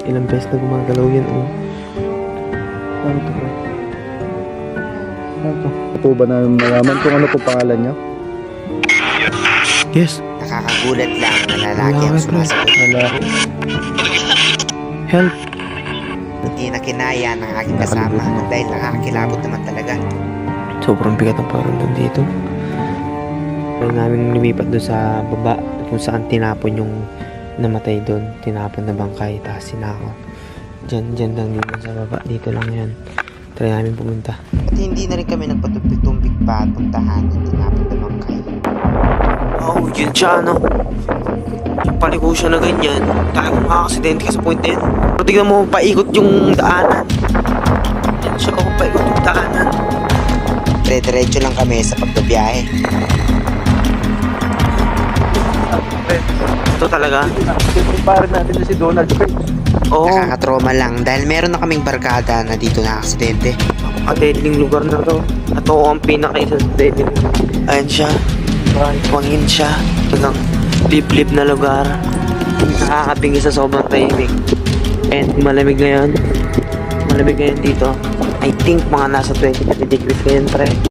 Ilang beses na gumagalaw yan, oh. Ano to, bro? Ano to? Po ba namin malaman kung ano po pangalan niya? Yes, Nakakagulat lang na lalaki ang lalaki, pre. sumasagot. Lalaki. Help! Hindi na kinaya ng aking kasama dahil nakakakilabot naman talaga. Sobrang bigat ang pakiramdam dito. Kaya namin lumipat doon sa baba kung saan tinapon yung namatay doon. Tinapon na bangkay, tapos sinako. Diyan lang dito sa baba. Dito lang yan. Try namin pumunta. At hindi na rin kami nagpatumpik-tumpik pa at puntahan yung tinapon na bangkay. Oh, yun siya, no? Yung paliko siya na ganyan. Talagang makakasidente ka sa point na yun. Pero tignan mo, paikot yung daanan. Yan siya, oh, paikot yung daanan. Dire-diretso lang kami sa pagbabiyahe. Ito talaga. Yung parang natin na si Donald Trump. Oo, Nakakatroma lang dahil meron na kaming barkada na dito nakaksidente. deadling lugar na to. At oo, ang pinaka-isa sa deadling. Ayan siya. Mangin siya. Talagang lip-lip na lugar. Nakakatingin sa sobrang tahimik. And malamig ngayon. Malamig ngayon dito. I think mga nasa 25 degrees ngayon, pre.